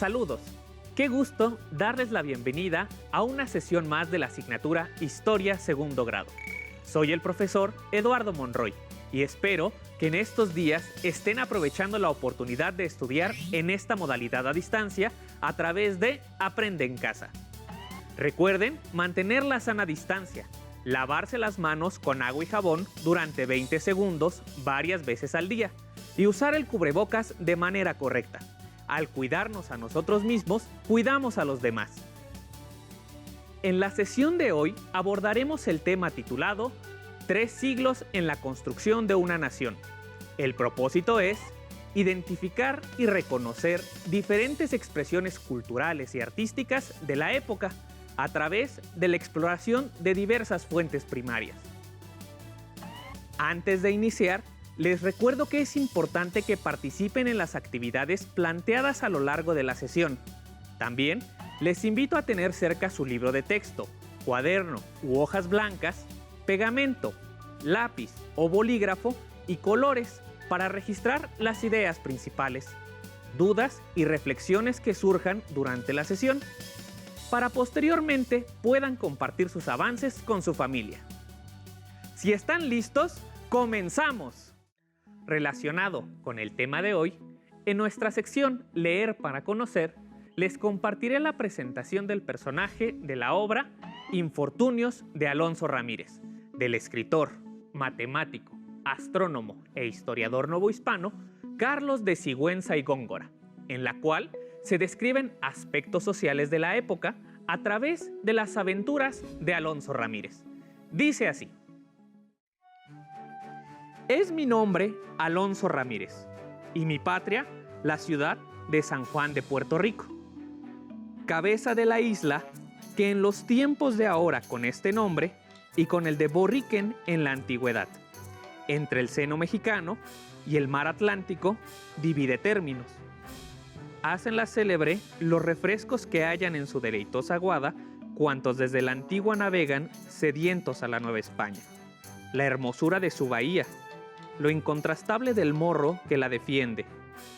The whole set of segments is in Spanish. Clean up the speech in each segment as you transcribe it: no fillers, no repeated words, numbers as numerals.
Saludos. Qué gusto darles la bienvenida a una sesión más de la asignatura Historia Segundo Grado. Soy el profesor Eduardo Monroy y espero que en estos días estén aprovechando la oportunidad de estudiar en esta modalidad a distancia a través de Aprende en Casa. Recuerden mantener la sana distancia, lavarse las manos con agua y jabón durante 20 segundos varias veces al día y usar el cubrebocas de manera correcta. Al cuidarnos a nosotros mismos, cuidamos a los demás. En la sesión de hoy abordaremos el tema titulado 3 siglos en la construcción de una nación. El propósito es identificar y reconocer diferentes expresiones culturales y artísticas de la época a través de la exploración de diversas fuentes primarias. Antes de iniciar, les recuerdo que es importante que participen en las actividades planteadas a lo largo de la sesión. También les invito a tener cerca su libro de texto, cuaderno u hojas blancas, pegamento, lápiz o bolígrafo y colores para registrar las ideas principales, dudas y reflexiones que surjan durante la sesión, para posteriormente puedan compartir sus avances con su familia. Si están listos, ¡comenzamos! Relacionado con el tema de hoy, en nuestra sección Leer para Conocer, les compartiré la presentación del personaje de la obra Infortunios de Alonso Ramírez, del escritor, matemático, astrónomo e historiador novohispano Carlos de Sigüenza y Góngora, en la cual se describen aspectos sociales de la época a través de las aventuras de Alonso Ramírez. Dice así: es mi nombre Alonso Ramírez, y mi patria, la ciudad de San Juan de Puerto Rico, cabeza de la isla que en los tiempos de ahora con este nombre y con el de Borriquén en la antigüedad, entre el seno mexicano y el mar Atlántico, divide términos. Hacenla célebre los refrescos que hallan en su deleitosa aguada cuantos desde la antigua navegan sedientos a la Nueva España, la hermosura de su bahía, lo incontrastable del morro que la defiende,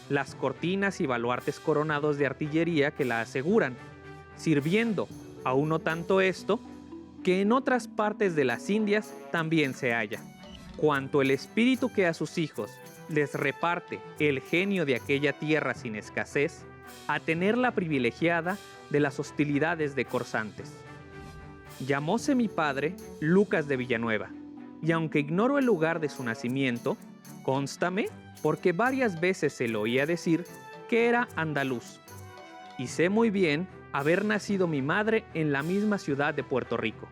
las cortinas y baluartes coronados de artillería que la aseguran, sirviendo, aún no tanto esto, que en otras partes de las Indias también se halla, cuanto el espíritu que a sus hijos les reparte el genio de aquella tierra sin escasez, a tener la privilegiada de las hostilidades de corsantes. Llamóse mi padre Lucas de Villanueva, y aunque ignoro el lugar de su nacimiento, cónstame, porque varias veces se lo oía decir, que era andaluz. Y sé muy bien haber nacido mi madre en la misma ciudad de Puerto Rico.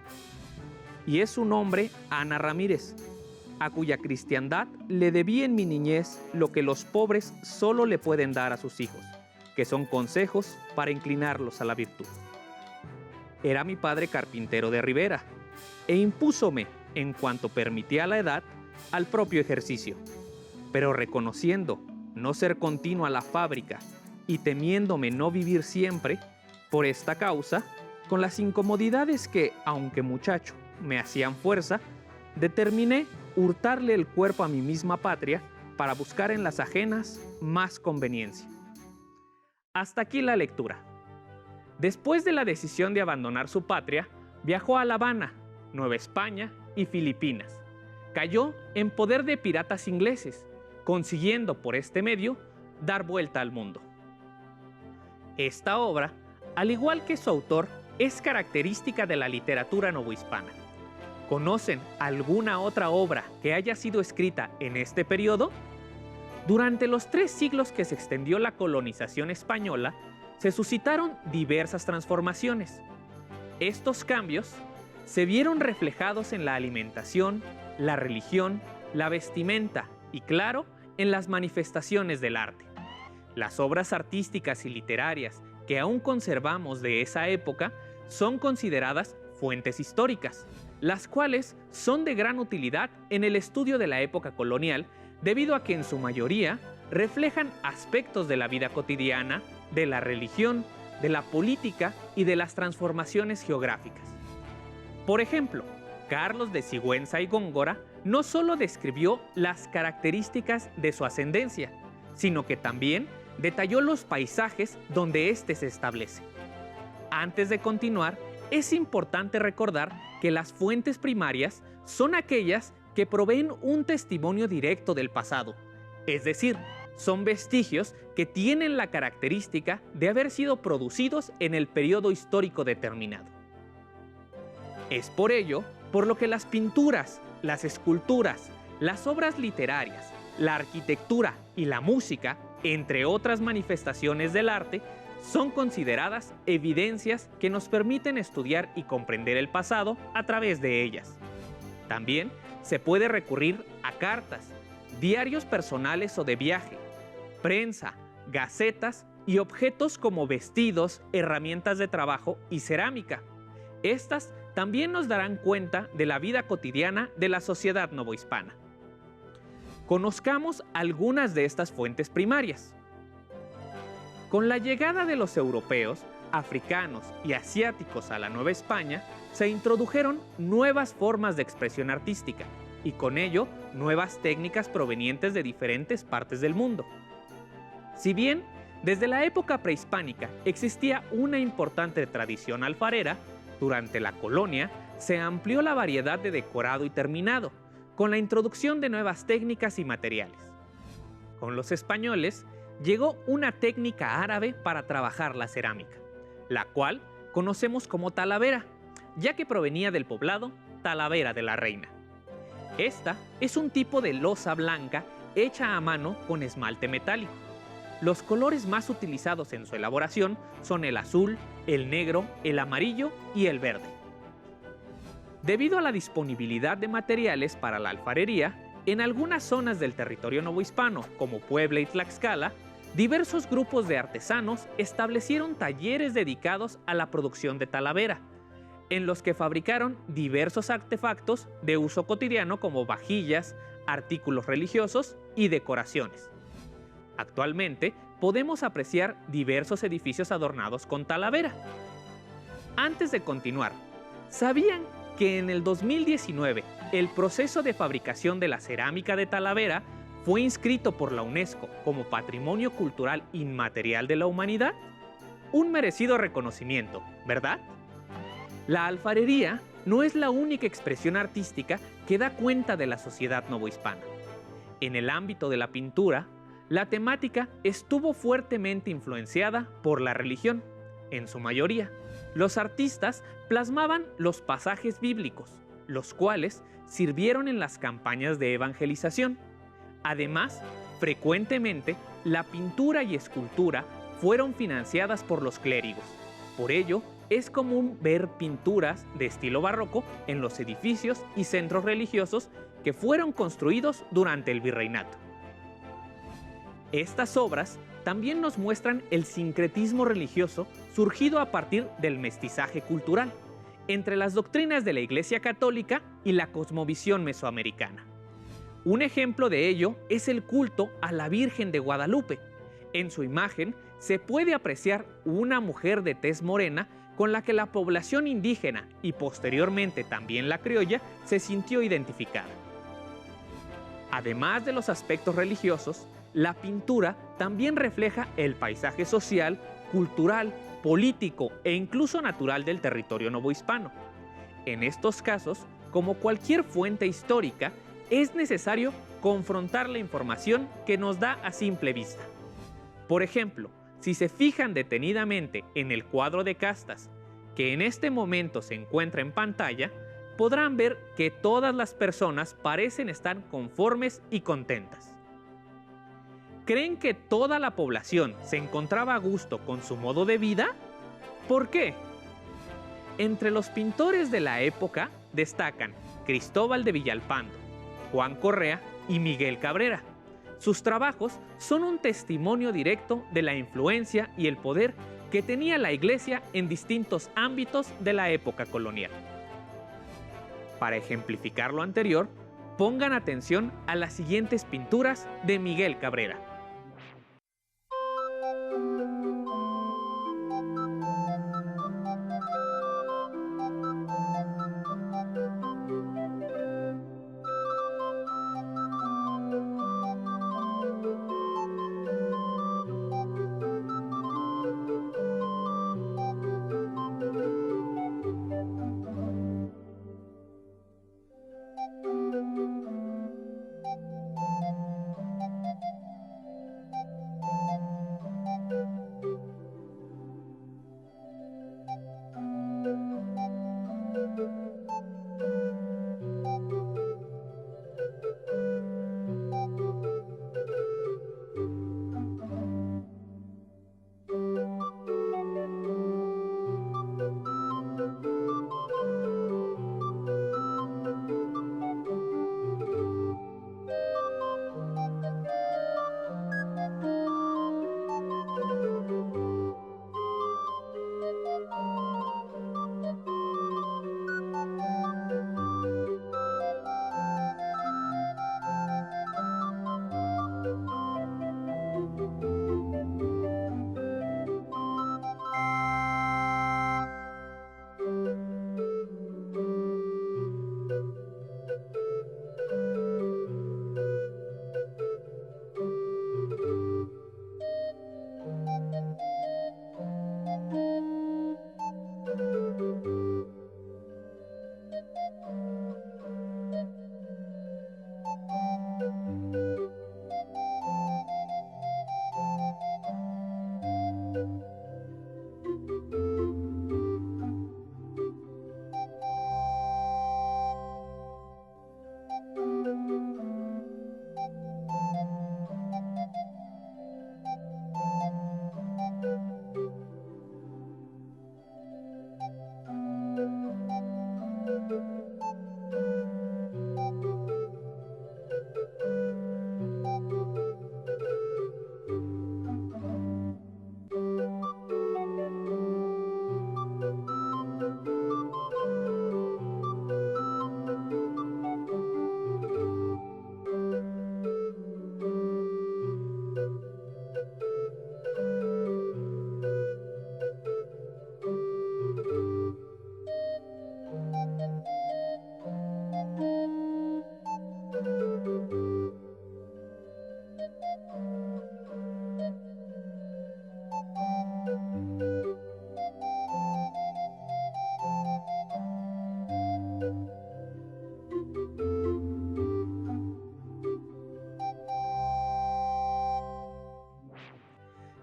Y es su nombre Ana Ramírez, a cuya cristiandad le debí en mi niñez lo que los pobres solo le pueden dar a sus hijos, que son consejos para inclinarlos a la virtud. Era mi padre carpintero de Ribera, e impúsome, en cuanto permitía la edad, al propio ejercicio, pero reconociendo no ser continua la fábrica y temiéndome no vivir siempre, por esta causa, con las incomodidades que, aunque muchacho, me hacían fuerza, determiné hurtarle el cuerpo a mi misma patria para buscar en las ajenas más conveniencia. Hasta aquí la lectura. Después de la decisión de abandonar su patria, viajó a La Habana, Nueva España y Filipinas. Cayó en poder de piratas ingleses, consiguiendo por este medio dar vuelta al mundo. Esta obra, al igual que su autor, es característica de la literatura novohispana. ¿Conocen alguna otra obra que haya sido escrita en este periodo? Durante los 3 siglos que se extendió la colonización española, se suscitaron diversas transformaciones. Estos cambios se vieron reflejados en la alimentación, la religión, la vestimenta y, claro, en las manifestaciones del arte. Las obras artísticas y literarias que aún conservamos de esa época son consideradas fuentes históricas, las cuales son de gran utilidad en el estudio de la época colonial debido a que en su mayoría reflejan aspectos de la vida cotidiana, de la religión, de la política y de las transformaciones geográficas. Por ejemplo, Carlos de Sigüenza y Góngora no solo describió las características de su ascendencia, sino que también detalló los paisajes donde éste se establece. Antes de continuar, es importante recordar que las fuentes primarias son aquellas que proveen un testimonio directo del pasado, es decir, son vestigios que tienen la característica de haber sido producidos en el periodo histórico determinado. Es por ello por lo que las pinturas, las esculturas, las obras literarias, la arquitectura y la música, entre otras manifestaciones del arte, son consideradas evidencias que nos permiten estudiar y comprender el pasado a través de ellas. También se puede recurrir a cartas, diarios personales o de viaje, prensa, gacetas y objetos como vestidos, herramientas de trabajo y cerámica. Estas también nos darán cuenta de la vida cotidiana de la sociedad novohispana. Conozcamos algunas de estas fuentes primarias. Con la llegada de los europeos, africanos y asiáticos a la Nueva España, se introdujeron nuevas formas de expresión artística y con ello nuevas técnicas provenientes de diferentes partes del mundo. Si bien desde la época prehispánica existía una importante tradición alfarera, durante la colonia se amplió la variedad de decorado y terminado, con la introducción de nuevas técnicas y materiales. Con los españoles llegó una técnica árabe para trabajar la cerámica, la cual conocemos como talavera, ya que provenía del poblado Talavera de la Reina. Esta es un tipo de loza blanca hecha a mano con esmalte metálico. Los colores más utilizados en su elaboración son el azul, el negro, el amarillo y el verde. Debido a la disponibilidad de materiales para la alfarería, en algunas zonas del territorio novohispano, como Puebla y Tlaxcala, diversos grupos de artesanos establecieron talleres dedicados a la producción de talavera, en los que fabricaron diversos artefactos de uso cotidiano como vajillas, artículos religiosos y decoraciones. Actualmente podemos apreciar diversos edificios adornados con talavera. Antes de continuar, ¿sabían que en el 2019 el proceso de fabricación de la cerámica de Talavera fue inscrito por la UNESCO como Patrimonio Cultural Inmaterial de la Humanidad? Un merecido reconocimiento, ¿verdad? La alfarería no es la única expresión artística que da cuenta de la sociedad novohispana. En el ámbito de la pintura, la temática estuvo fuertemente influenciada por la religión. En su mayoría, los artistas plasmaban los pasajes bíblicos, los cuales sirvieron en las campañas de evangelización. Además, frecuentemente, la pintura y escultura fueron financiadas por los clérigos. Por ello, es común ver pinturas de estilo barroco en los edificios y centros religiosos que fueron construidos durante el virreinato. Estas obras también nos muestran el sincretismo religioso surgido a partir del mestizaje cultural entre las doctrinas de la Iglesia Católica y la cosmovisión mesoamericana. Un ejemplo de ello es el culto a la Virgen de Guadalupe. En su imagen se puede apreciar una mujer de tez morena con la que la población indígena y posteriormente también la criolla se sintió identificada. Además de los aspectos religiosos, la pintura también refleja el paisaje social, cultural, político e incluso natural del territorio novohispano. En estos casos, como cualquier fuente histórica, es necesario confrontar la información que nos da a simple vista. Por ejemplo, si se fijan detenidamente en el cuadro de castas, que en este momento se encuentra en pantalla, podrán ver que todas las personas parecen estar conformes y contentas. ¿Creen que toda la población se encontraba a gusto con su modo de vida? ¿Por qué? Entre los pintores de la época destacan Cristóbal de Villalpando, Juan Correa y Miguel Cabrera. Sus trabajos son un testimonio directo de la influencia y el poder que tenía la Iglesia en distintos ámbitos de la época colonial. Para ejemplificar lo anterior, pongan atención a las siguientes pinturas de Miguel Cabrera.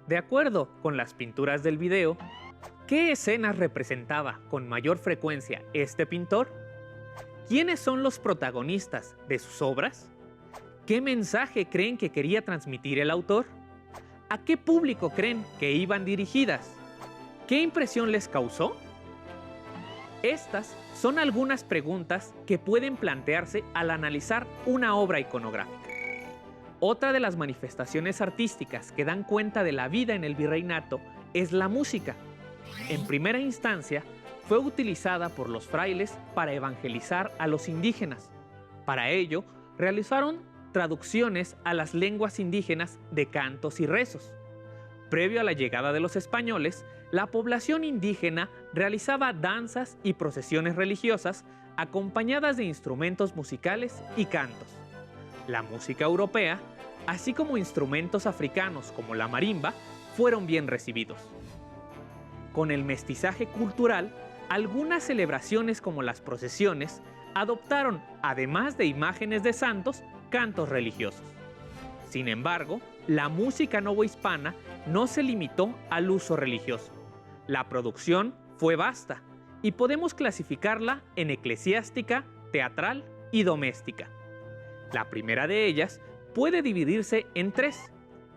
De acuerdo con las pinturas del video, ¿qué escenas representaba con mayor frecuencia este pintor? ¿Quiénes son los protagonistas de sus obras? ¿Qué mensaje creen que quería transmitir el autor? ¿A qué público creen que iban dirigidas? ¿Qué impresión les causó? Estas son algunas preguntas que pueden plantearse al analizar una obra iconográfica. Otra de las manifestaciones artísticas que dan cuenta de la vida en el virreinato es la música. En primera instancia, fue utilizada por los frailes para evangelizar a los indígenas. Para ello, realizaron traducciones a las lenguas indígenas de cantos y rezos. Previo a la llegada de los españoles, la población indígena realizaba danzas y procesiones religiosas acompañadas de instrumentos musicales y cantos. La música europea, así como instrumentos africanos como la marimba, fueron bien recibidos. Con el mestizaje cultural, algunas celebraciones como las procesiones adoptaron, además de imágenes de santos, cantos religiosos. Sin embargo, la música novohispana no se limitó al uso religioso. La producción fue vasta y podemos clasificarla en eclesiástica, teatral y doméstica. La primera de ellas puede dividirse en tres: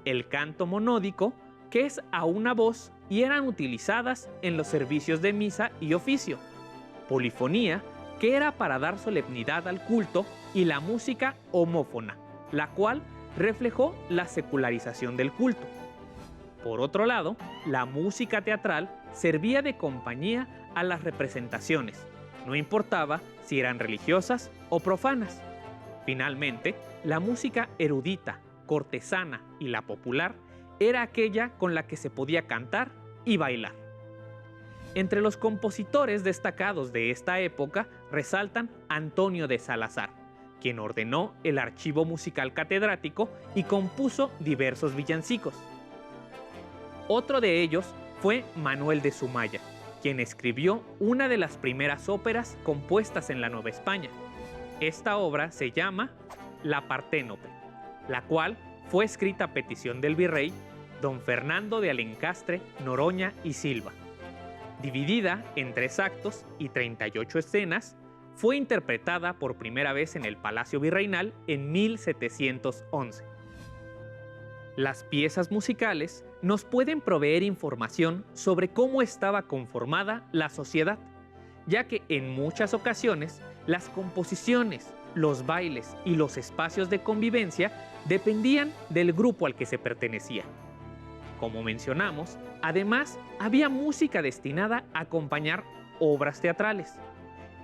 el canto monódico, que es a una voz y eran utilizadas en los servicios de misa y oficio; polifonía, que era para dar solemnidad al culto; y la música homófona, la cual reflejó la secularización del culto. Por otro lado, la música teatral servía de compañía a las representaciones, no importaba si eran religiosas o profanas. Finalmente, la música erudita, cortesana y la popular era aquella con la que se podía cantar y bailar. Entre los compositores destacados de esta época resaltan Antonio de Salazar, quien ordenó el archivo musical catedrático y compuso diversos villancicos. Otro de ellos fue Manuel de Sumaya, quien escribió una de las primeras óperas compuestas en la Nueva España. Esta obra se llama La Parténope, la cual fue escrita a petición del virrey don Fernando de Alencastre, Noroña y Silva. Dividida en 3 actos y 38 escenas, fue interpretada por primera vez en el Palacio Virreinal en 1711. Las piezas musicales nos pueden proveer información sobre cómo estaba conformada la sociedad, ya que en muchas ocasiones las composiciones, los bailes y los espacios de convivencia dependían del grupo al que se pertenecía. Como mencionamos, además había música destinada a acompañar obras teatrales.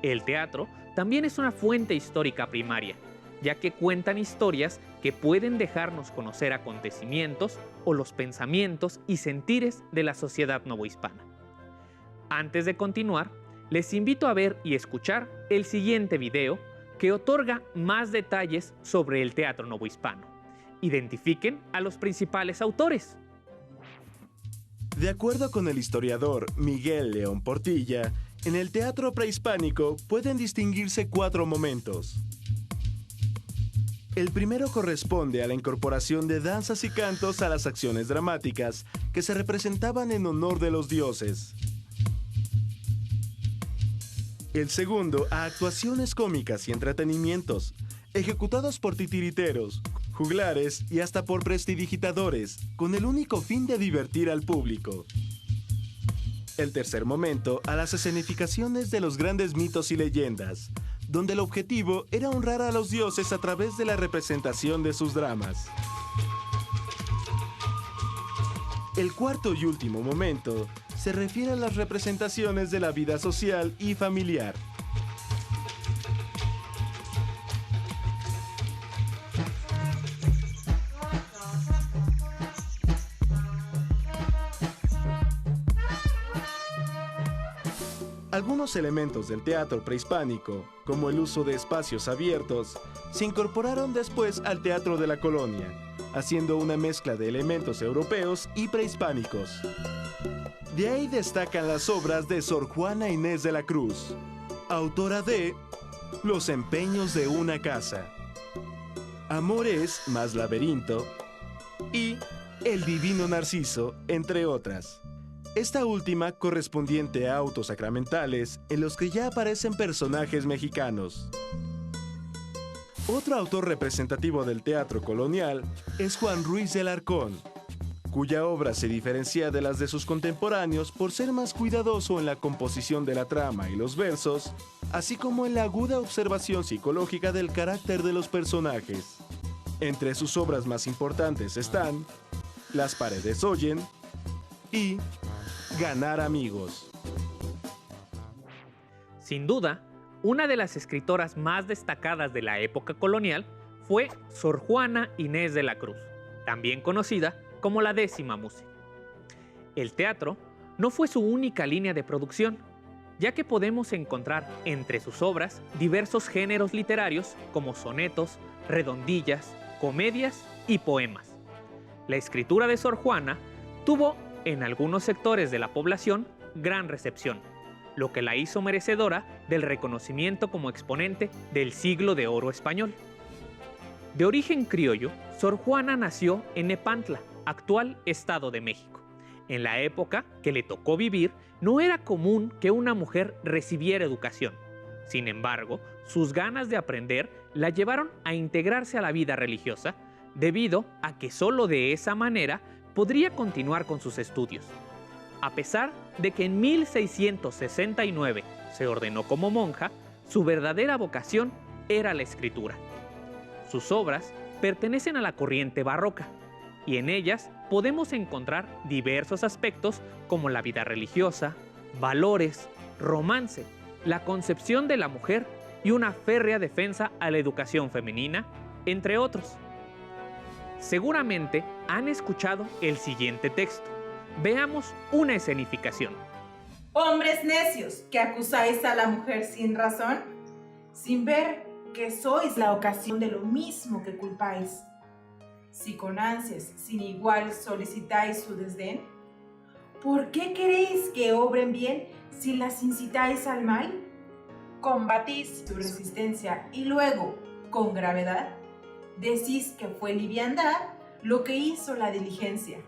El teatro también es una fuente histórica primaria, ya que cuentan historias que pueden dejarnos conocer acontecimientos o los pensamientos y sentires de la sociedad novohispana. Antes de continuar, les invito a ver y escuchar el siguiente video que otorga más detalles sobre el teatro novohispano. Identifiquen a los principales autores. De acuerdo con el historiador Miguel León Portilla, en el teatro prehispánico pueden distinguirse 4 momentos. El primero corresponde a la incorporación de danzas y cantos a las acciones dramáticas que se representaban en honor de los dioses. El segundo, a actuaciones cómicas y entretenimientos, ejecutados por titiriteros, juglares y hasta por prestidigitadores, con el único fin de divertir al público. El tercer momento a las escenificaciones de los grandes mitos y leyendas, donde el objetivo era honrar a los dioses a través de la representación de sus dramas. El cuarto y último momento se refiere a las representaciones de la vida social y familiar. Algunos elementos del teatro prehispánico, como el uso de espacios abiertos, se incorporaron después al teatro de la colonia, haciendo una mezcla de elementos europeos y prehispánicos. De ahí destacan las obras de Sor Juana Inés de la Cruz, autora de Los empeños de una casa, Amores más laberinto y El divino Narciso, entre otras. Esta última correspondiente a autos sacramentales en los que ya aparecen personajes mexicanos. Otro autor representativo del teatro colonial es Juan Ruiz de Alarcón, cuya obra se diferencia de las de sus contemporáneos por ser más cuidadoso en la composición de la trama y los versos, así como en la aguda observación psicológica del carácter de los personajes. Entre sus obras más importantes están Las paredes oyen y Ganar amigos. Sin duda, una de las escritoras más destacadas de la época colonial fue Sor Juana Inés de la Cruz, también conocida como la Décima Musa. El teatro no fue su única línea de producción, ya que podemos encontrar entre sus obras diversos géneros literarios como sonetos, redondillas, comedias y poemas. La escritura de Sor Juana tuvo en algunos sectores de la población gran recepción, lo que la hizo merecedora del reconocimiento como exponente del siglo de oro español. De origen criollo, Sor Juana nació en Nepantla, actual Estado de México. En la época que le tocó vivir, no era común que una mujer recibiera educación. Sin embargo, sus ganas de aprender la llevaron a integrarse a la vida religiosa, debido a que solo de esa manera podría continuar con sus estudios. A pesar de que en 1669 se ordenó como monja, su verdadera vocación era la escritura. Sus obras pertenecen a la corriente barroca, y en ellas podemos encontrar diversos aspectos como la vida religiosa, valores, romance, la concepción de la mujer y una férrea defensa a la educación femenina, entre otros. Seguramente han escuchado el siguiente texto. Veamos una escenificación. Hombres necios, que acusáis a la mujer sin razón, sin ver que sois la ocasión de lo mismo que culpáis. Si con ansias sin igual solicitáis su desdén, ¿por qué queréis que obren bien si las incitáis al mal? Combatís su resistencia y luego, con gravedad, decís que fue liviandad lo que hizo la diligencia.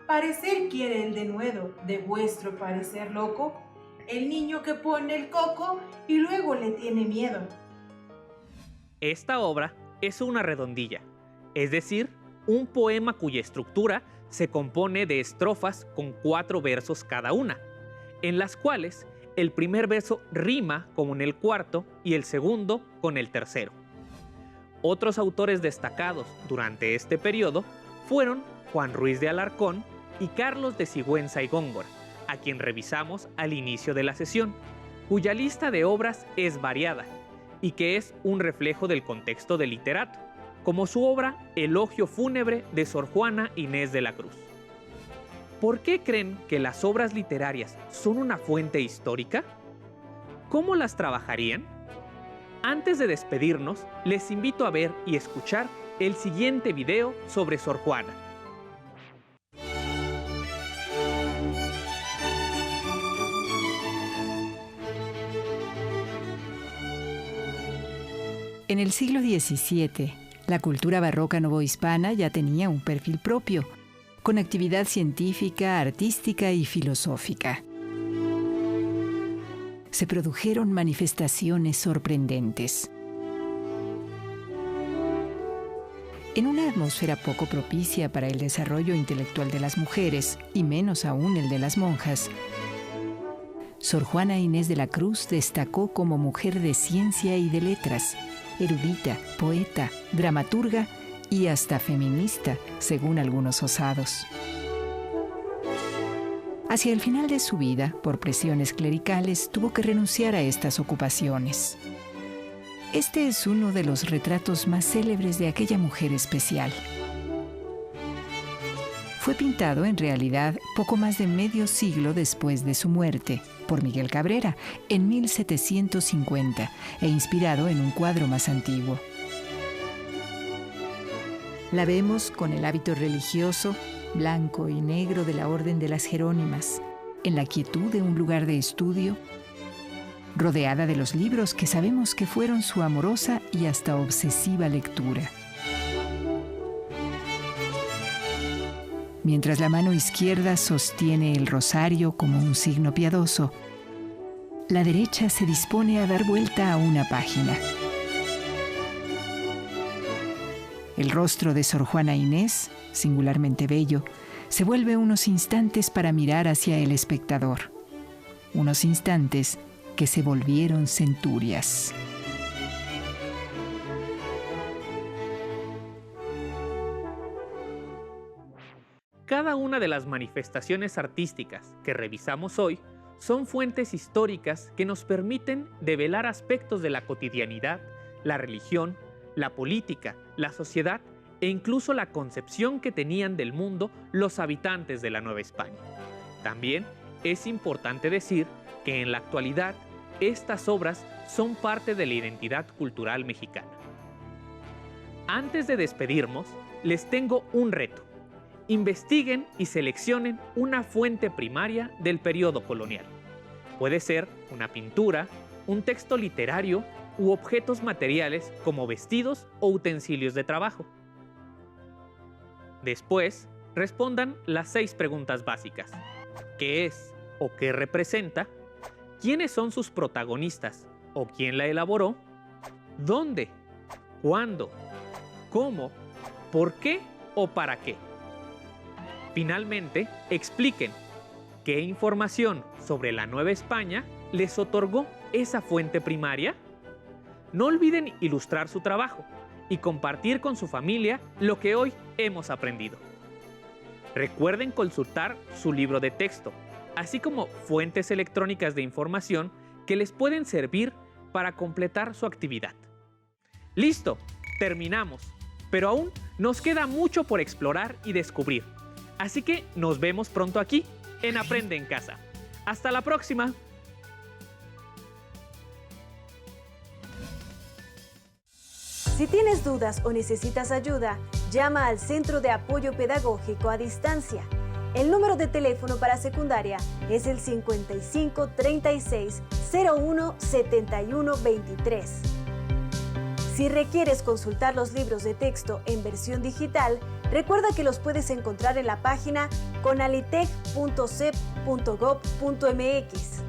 Parecer quiere el denuedo de vuestro parecer loco, el niño que pone el coco y luego le tiene miedo. Esta obra es una redondilla, es decir, un poema cuya estructura se compone de estrofas con 4 versos cada una, en las cuales el primer verso rima con el cuarto y el segundo con el tercero. Otros autores destacados durante este periodo fueron Juan Ruiz de Alarcón y Carlos de Sigüenza y Góngora, a quien revisamos al inicio de la sesión, cuya lista de obras es variada y que es un reflejo del contexto del literato, como su obra Elogio fúnebre de Sor Juana Inés de la Cruz. ¿Por qué creen que las obras literarias son una fuente histórica? ¿Cómo las trabajarían? Antes de despedirnos, les invito a ver y escuchar el siguiente video sobre Sor Juana. En el siglo XVII, la cultura barroca novohispana ya tenía un perfil propio, con actividad científica, artística y filosófica. Se produjeron manifestaciones sorprendentes. En una atmósfera poco propicia para el desarrollo intelectual de las mujeres, y menos aún el de las monjas, Sor Juana Inés de la Cruz destacó como mujer de ciencia y de letras, erudita, poeta, dramaturga y hasta feminista, según algunos osados. Hacia el final de su vida, por presiones clericales, tuvo que renunciar a estas ocupaciones. Este es uno de los retratos más célebres de aquella mujer especial. Fue pintado en realidad poco más de medio siglo después de su muerte, por Miguel Cabrera, en 1750, e inspirado en un cuadro más antiguo. La vemos con el hábito religioso, blanco y negro de la Orden de las Jerónimas, en la quietud de un lugar de estudio, rodeada de los libros que sabemos que fueron su amorosa y hasta obsesiva lectura. Mientras la mano izquierda sostiene el rosario como un signo piadoso, la derecha se dispone a dar vuelta a una página. El rostro de Sor Juana Inés, singularmente bello, se vuelve unos instantes para mirar hacia el espectador. Unos instantes que se volvieron centurias. Cada una de las manifestaciones artísticas que revisamos hoy son fuentes históricas que nos permiten develar aspectos de la cotidianidad, la religión, la política, la sociedad e incluso la concepción que tenían del mundo los habitantes de la Nueva España. También es importante decir que en la actualidad estas obras son parte de la identidad cultural mexicana. Antes de despedirnos, les tengo un reto. Investiguen y seleccionen una fuente primaria del periodo colonial. Puede ser una pintura, un texto literario u objetos materiales como vestidos o utensilios de trabajo. Después, respondan las 6 preguntas básicas. ¿Qué es o qué representa? ¿Quiénes son sus protagonistas o quién la elaboró? ¿Dónde? ¿Cuándo? ¿Cómo? ¿Por qué o para qué? Finalmente, expliquen qué información sobre la Nueva España les otorgó esa fuente primaria. No olviden ilustrar su trabajo y compartir con su familia lo que hoy hemos aprendido. Recuerden consultar su libro de texto, así como fuentes electrónicas de información que les pueden servir para completar su actividad. ¡Listo! Terminamos, pero aún nos queda mucho por explorar y descubrir. Así que nos vemos pronto aquí, en Aprende en Casa. ¡Hasta la próxima! Si tienes dudas o necesitas ayuda, llama al Centro de Apoyo Pedagógico a Distancia. El número de teléfono para secundaria es el 55 36 01 71 23. Si requieres consultar los libros de texto en versión digital, recuerda que los puedes encontrar en la página conalitec.cep.gov.mx.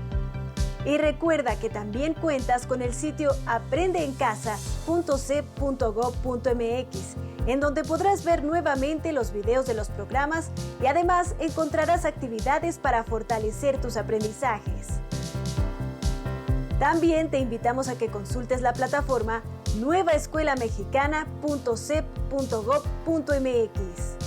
Y recuerda que también cuentas con el sitio aprendeencasa.cep.gov.mx, en donde podrás ver nuevamente los videos de los programas y además encontrarás actividades para fortalecer tus aprendizajes. También te invitamos a que consultes la plataforma nuevaescuelamexicana.cep.gov.mx.